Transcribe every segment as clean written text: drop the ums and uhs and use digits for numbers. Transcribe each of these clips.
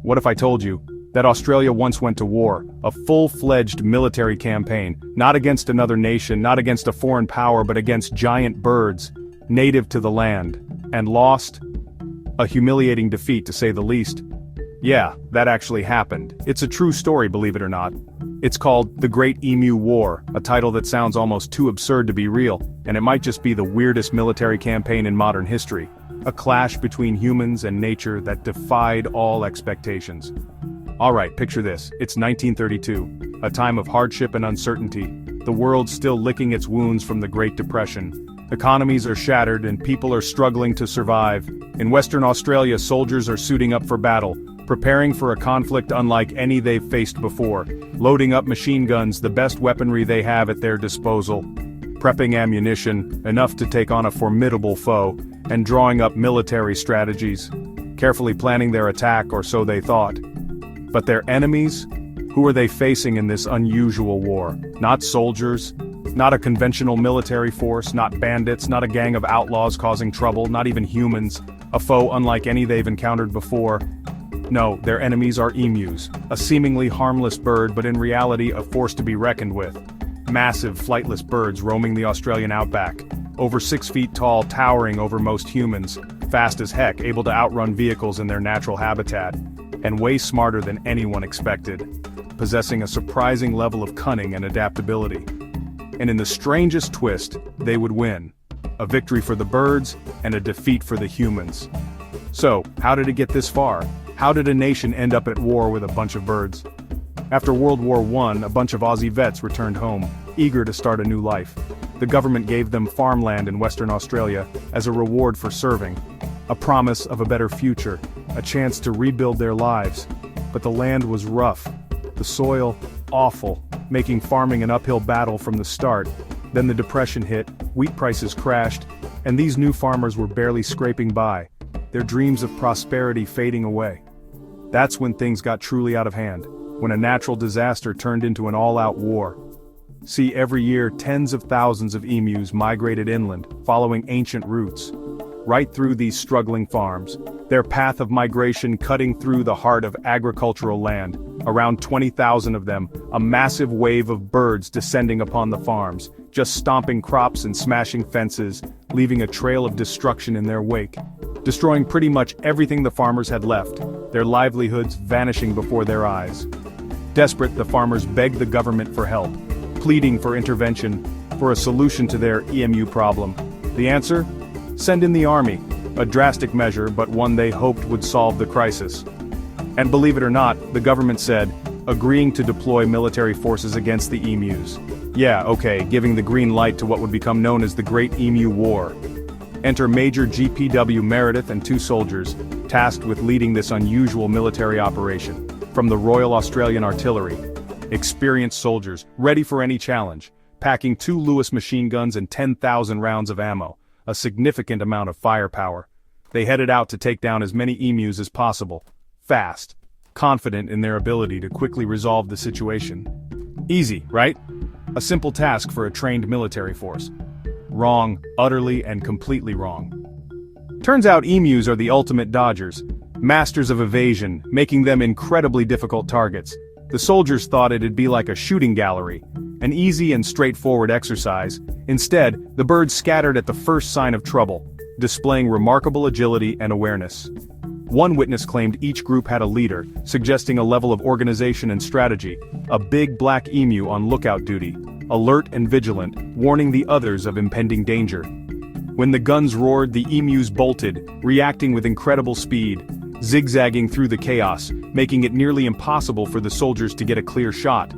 What if I told you that Australia once went to war, a full-fledged military campaign, not against another nation, not against a foreign power, but against giant birds, native to the land, and lost? A humiliating defeat, to say the least. Yeah, that actually happened. It's a true story, believe it or not. It's called The Great Emu War, a title that sounds almost too absurd to be real, and it might just be the weirdest military campaign in modern history. A clash between humans and nature that defied all expectations. Alright, picture this. It's 1932, a time of hardship and uncertainty. The world's still licking its wounds from the Great Depression. Economies are shattered and people are struggling to survive. In Western Australia, soldiers are suiting up for battle, preparing for a conflict unlike any they've faced before, loading up machine guns, the best weaponry they have at their disposal, prepping ammunition, enough to take on a formidable foe, and drawing up military strategies, carefully planning their attack, or so they thought. But their enemies? Who are they facing in this unusual war? Not soldiers, not a conventional military force, not bandits, not a gang of outlaws causing trouble, not even humans, a foe unlike any they've encountered before. No, their enemies are emus, a seemingly harmless bird but in reality a force to be reckoned with. Massive flightless birds roaming the Australian outback, over 6 feet tall, towering over most humans, fast as heck, able to outrun vehicles in their natural habitat, and way smarter than anyone expected, possessing a surprising level of cunning and adaptability. And in the strangest twist, they would win. A victory for the birds, and a defeat for the humans. So, how did it get this far? How did a nation end up at war with a bunch of birds? After World War I, a bunch of Aussie vets returned home, eager to start a new life. The government gave them farmland in Western Australia as a reward for serving. A promise of a better future, a chance to rebuild their lives. But the land was rough, the soil awful, making farming an uphill battle from the start. Then the Depression hit, wheat prices crashed, and these new farmers were barely scraping by, their dreams of prosperity fading away. That's when things got truly out of hand, when a natural disaster turned into an all-out war. See, every year tens of thousands of emus migrated inland, following ancient routes. Right through these struggling farms, their path of migration cutting through the heart of agricultural land, around 20,000 of them, a massive wave of birds descending upon the farms, just stomping crops and smashing fences, leaving a trail of destruction in their wake, destroying pretty much everything the farmers had left, their livelihoods vanishing before their eyes. Desperate, the farmers begged the government for help, pleading for intervention, for a solution to their emu problem. The answer? Send in the army, a drastic measure but one they hoped would solve the crisis. And believe it or not, the government said, agreeing to deploy military forces against the emus. Yeah, okay, giving the green light to what would become known as the Great Emu War. Enter Major GPW Meredith and 2 soldiers, tasked with leading this unusual military operation, from the Royal Australian Artillery. Experienced soldiers, ready for any challenge, packing 2 Lewis machine guns and 10,000 rounds of ammo, a significant amount of firepower. They headed out to take down as many emus as possible, fast, confident in their ability to quickly resolve the situation. Easy, right? A simple task for a trained military force. Wrong, utterly and completely wrong. Turns out emus are the ultimate dodgers, masters of evasion, making them incredibly difficult targets. The soldiers thought it'd be like a shooting gallery, an easy and straightforward exercise. Instead, the birds scattered at the first sign of trouble, displaying remarkable agility and awareness. One witness claimed each group had a leader, suggesting a level of organization and strategy, a big black emu on lookout duty, alert and vigilant, warning the others of impending danger. When the guns roared, the emus bolted, reacting with incredible speed, zigzagging through the chaos, making it nearly impossible for the soldiers to get a clear shot.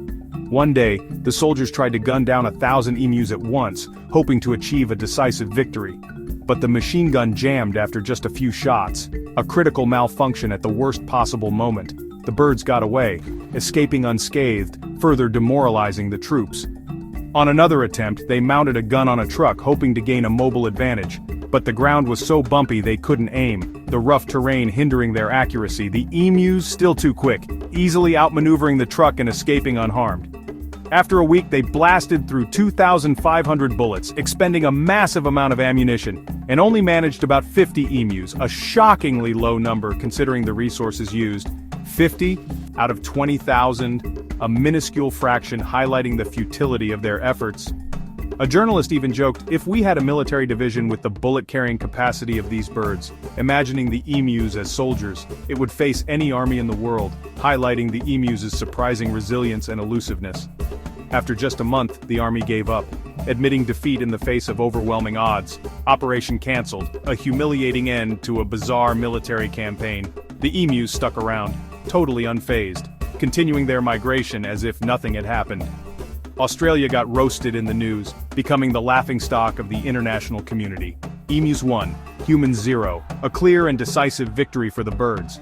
One day, the soldiers tried to gun down 1,000 emus at once, hoping to achieve a decisive victory. But the machine gun jammed after just a few shots, a critical malfunction at the worst possible moment. The birds got away, escaping unscathed, further demoralizing the troops. On another attempt, they mounted a gun on a truck hoping to gain a mobile advantage, but the ground was so bumpy they couldn't aim, the rough terrain hindering their accuracy, the emus still too quick, easily outmaneuvering the truck and escaping unharmed. After a week, they blasted through 2,500 bullets, expending a massive amount of ammunition, and only managed about 50 emus, a shockingly low number considering the resources used. 50 out of 20,000, a minuscule fraction highlighting the futility of their efforts. A journalist even joked, if we had a military division with the bullet-carrying capacity of these birds, imagining the emus as soldiers, it would face any army in the world, highlighting the emus' surprising resilience and elusiveness. After just a month, the army gave up, admitting defeat in the face of overwhelming odds. Operation cancelled, a humiliating end to a bizarre military campaign. The emus stuck around, totally unfazed, continuing their migration as if nothing had happened. Australia got roasted in the news, becoming the laughingstock of the international community. Emus won, humans 0, a clear and decisive victory for the birds.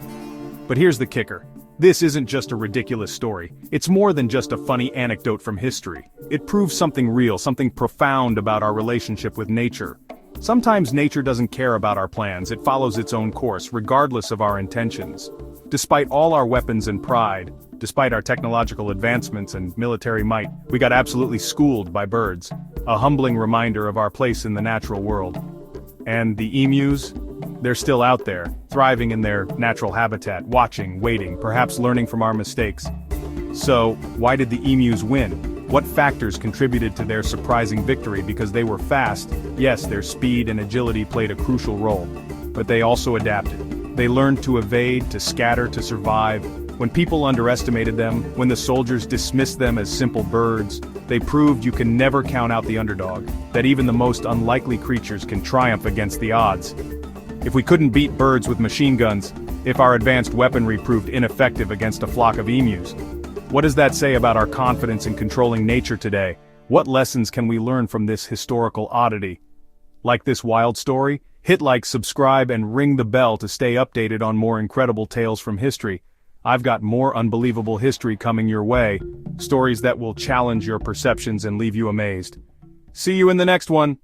But here's the kicker. This isn't just a ridiculous story. It's more than just a funny anecdote from history. It proves something real, something profound about our relationship with nature. Sometimes nature doesn't care about our plans, it follows its own course, regardless of our intentions. Despite all our weapons and pride, despite our technological advancements and military might, we got absolutely schooled by birds. A humbling reminder of our place in the natural world. And the emus? They're still out there, thriving in their natural habitat, watching, waiting, perhaps learning from our mistakes. So, why did the emus win? What factors contributed to their surprising victory? Because they were fast, yes, their speed and agility played a crucial role. But they also adapted. They learned to evade, to scatter, to survive. When people underestimated them, when the soldiers dismissed them as simple birds, they proved you can never count out the underdog, that even the most unlikely creatures can triumph against the odds. If we couldn't beat birds with machine guns, if our advanced weaponry proved ineffective against a flock of emus, what does that say about our confidence in controlling nature today? What lessons can we learn from this historical oddity? Like this wild story? Hit like, subscribe, and ring the bell to stay updated on more incredible tales from history. I've got more unbelievable history coming your way, stories that will challenge your perceptions and leave you amazed. See you in the next one!